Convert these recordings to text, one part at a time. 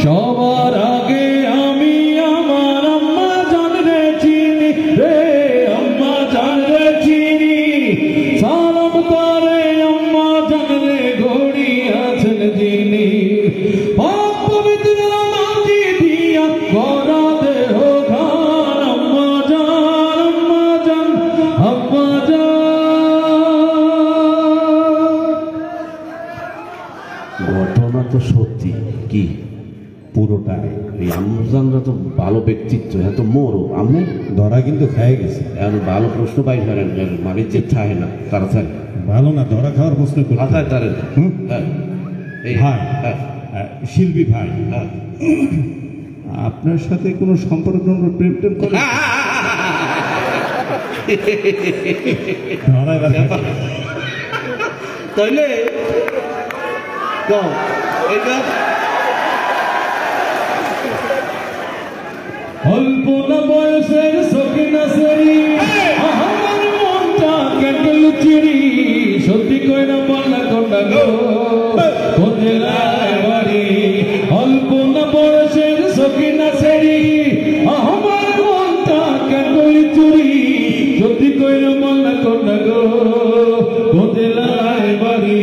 সবার আগে আমি আমার আম্মা জানরে চিনি রে, আম্মা জানরে চিনি। সালাম তারে আম্মা জানরে ঘড়ি আছেন যিনি। পবিত্র মাটি দিয়া গড়া দেহ খান, আম্মা জান, আম্মা জান, আম্মা জান। ঘটনা তো সত্যি কি পুরোটাই। এই আমজানরা তো ভালো ব্যক্তিত্ব, এত মোরও আমি ধরা কিন্তু খেয়ে গেছে। এখন ভালো প্রশ্ন পাই ধরেন মাটির যে থাকে না তাড়াতাড়ি ভালো না, ধরা খাওয়ার প্রশ্ন করতে। মাথায় তারেন ভাই, শিল্পী ভাই, আপনার সাথে কোনো সম্পর্ক প্রেম টেম করে? তাইলে এটা অল্প না বয়সের সখিনা সেরি, আমার মনটা কেটে চিরি। সত্যি কইরা বললা কোনটা গো, কোন জেলায় বাড়ি? অল্প না বয়সের সখিনা সেরি, আমার মনটা কেটে চুরি। সত্যি কইরা বললা কোনটা গো, কোন জেলায় বাড়ি?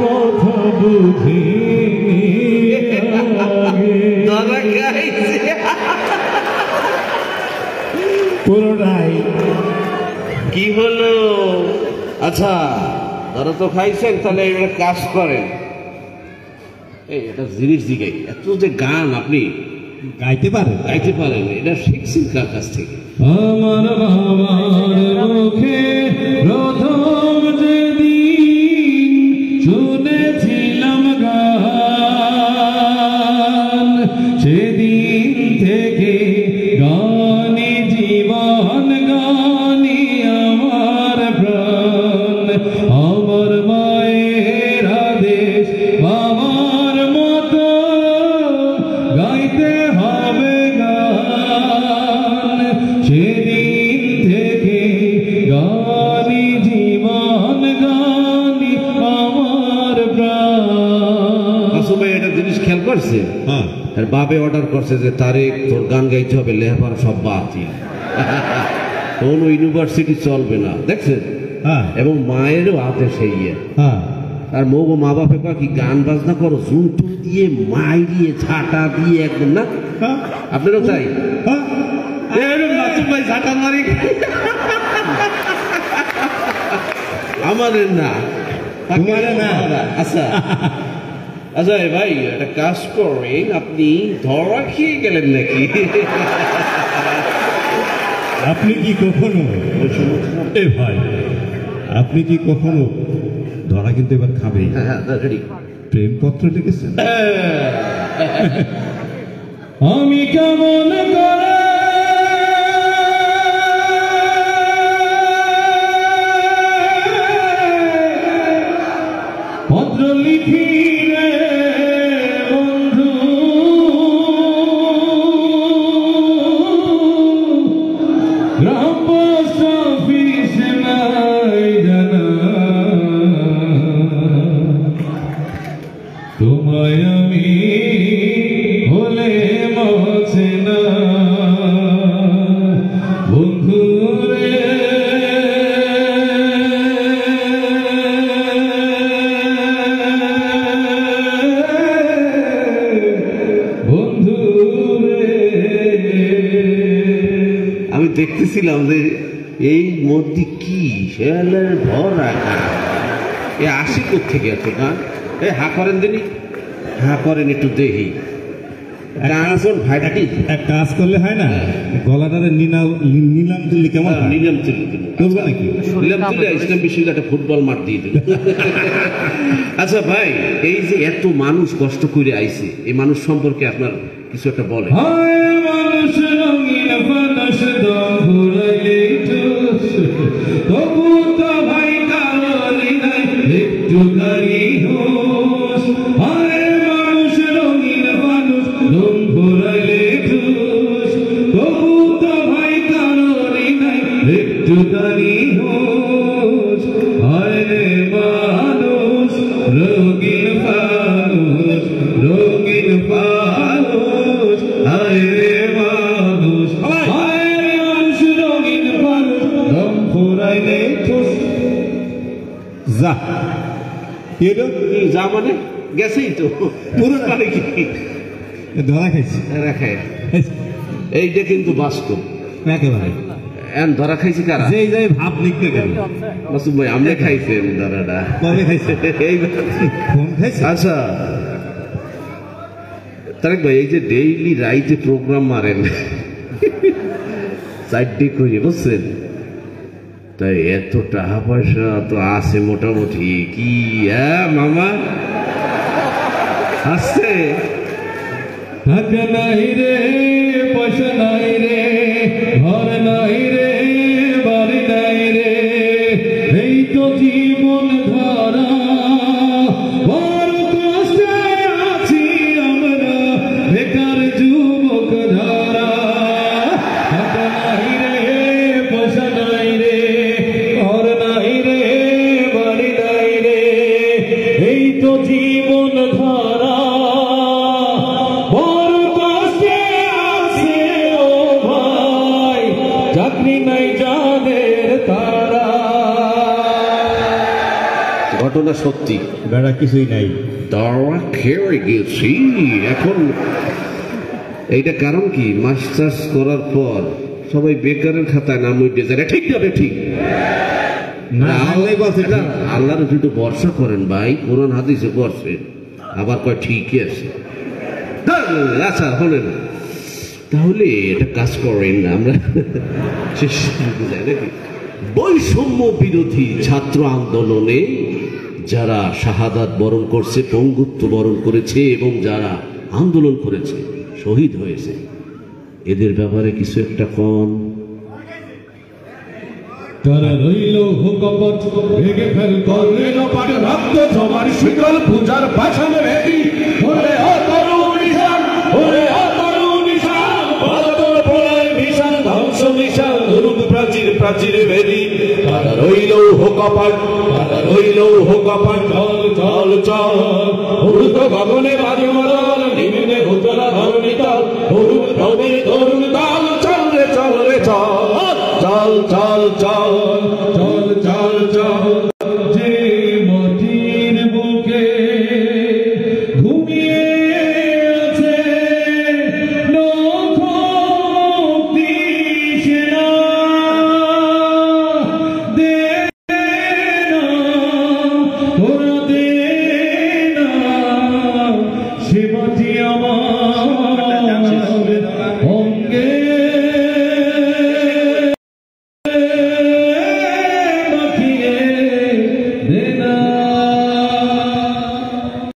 কথা বুঝি পুরোটাই কি হলো? আচ্ছা তারা তো খাইছেন, তাহলে একটা কাজ করেন, এই এটা জিনিস দিকে এত যে গান আপনি গাইতে পারেন? গাইতে পারেন, এটা শিখছেন কার কাছ থেকে? আমার বাবার মুখে প্রথম যেদিন শুনেছিলাম গান, সেদিন থেকে গানি জীবন, গানি আমার প্রাণ। আমার মায়ের আদেশ বাবার মতো গাইতে হবে গান, সেদিন থেকে গানি জীবন, গানি আমার প্রাণ। ভাই একটা জিনিস খেয়াল করছে, আর বাবে অর্ডার করছে যে তারিখ তোর গান গাইতে হবে, লেখাপড়া সব বাতিল, কোন ইউনিভার্সিটি চলবে না, দেখছেন? এবং মায়েরও হাতে সেই আর মা বাপে কি গান বাজনা করো জুনটু দিয়ে মাইরিয়ে ঝাঁটা দিয়ে একদম না? আপনারও তাই? ভাই ঝাঁটা মারি আমাদের না, আচ্ছা আচ্ছা ভাই একটা কাজ করেন, আপনি ধরা খেয়ে গেলেন নাকি? আপনি কি কখনো ভাই, আপনি কি কখনো ধরা কিন্তু এবার খাবে প্রেমপত্র লিখেছেন? আমি কেমন করে পত্র লিখি রে বন্ধু, গ্রাম পোস্ট অফিস নাই জানা, তোমায় আমি হলে মছে না বন্ধু রে। আমি দেখতেছিলাম যে এই মধ্যে কি শেয়ালের ভর রাখা, এ আসি কোথেকে এত গান? এ হা করেন দিনি, হা করেন একটু দেখি ভাইটাকে। এক কাজ করলে হয় না, গলাটারে নিলাম তুললে কেমন? নিলাম তুলি করবে নাকি? নিলাম তুলে ইসলাম বিশ্ববিদ্যালয় একটা ফুটবল মাঠ দিয়ে দিল। আচ্ছা ভাই, এই যে এত মানুষ কষ্ট করে আইছে, এই মানুষ সম্পর্কে আপনার কিছু একটা বলে। মানুষ রঙিন মানুষ ঘুরাইলে তবু তো ভাই কারণে নাই একটু গাড়ি হোস। মানুষ রঙিন মানুষ ঘুরাইলে তবু তো ভাই কারণে নাই একটুখানি হোস হয় রে মানুষ রঙিন ফানুষ রঙিন ফানুষ হায় রে মানুষ হায় রে মানুষ রঙিন ফানুষ দম ফুরাইলে ঠোস যা কি হলো? যা মানে গেছেই তো পুরুষ মানে কি ধরা খাইছি রাখায় এইটা কিন্তু বাস্তব একেবারে এখন ধরা খাইছি কারা যেই যাই ভাব লিখতে গেল মাসুম ভাই আমরা খাইছেন ধরাটা কবে খাইছে ফোন খাইছে আচ্ছা তারেক ভাই এই যে ডেইলি রাইতে প্রোগ্রাম মারেন চারটে করে বুঝছেন তাই এত টাকা পয়সা তো আছে মোটামুটি কি হ্যাঁ মামা আসছে টাকা নাই রে পয়সা নাই রে ঘর নাই রে বাড়ি নাই রে এই তো জীবন ধারা বড় কষ্টে আছি আমরা বেকার যুবক ধারা টাকা নাই রে পয়সা নাই রে ঘর নাই রে বাড়ি নাই রে এই তো জীবন ধারা চাকরি নাই যাদের তারা ঘটনা সত্যি বেড়া কিছুই নাই দাওয়া খেয়ে গেছি এখন এইটা কারণ কি মাস্টার্স করার পর সবাই বেকারের খাতায় নাম উঠে যায় ঠিক যাবে ঠিক না আল্লাহ বলছে ঠিক। আল্লাহর একটু ভরসা করেন ভাই কোরআন হাদিসে করছে আবার কয় ঠিকই আছে আচ্ছা হলেন তাহলে এটা কাজ করেন না আমরা শেষ নাকি বৈষম্য বিরোধী ছাত্র আন্দোলনে যারা শাহাদাত বরণ করছে পঙ্গুত্ব বরণ করেছে এবং যারা আন্দোলন করেছে শহীদ হয়েছে এদের ব্যাপারে কিছু একটা কম তারা রইল হুকপট ভেঙে ফেল করলে পাট রক্ত জমার শীতল পূজার পাছানে রেডি ওরে অতরুণ নিশান ওরে অতরুণ নিশান ভারতের প্রলয় ভীষণ ধ্বংস নিশান রূপ প্রাচীর প্রাচীর বেদি তারা রইল হুকপট তারা রইল হুকপট চল চল চল উড়ত গগনে বাজে মরল নিমিনে উতলা ধরণী তাল তরুণ প্রবীর তরুণ তাল চল রে চল রে চল চল চল চল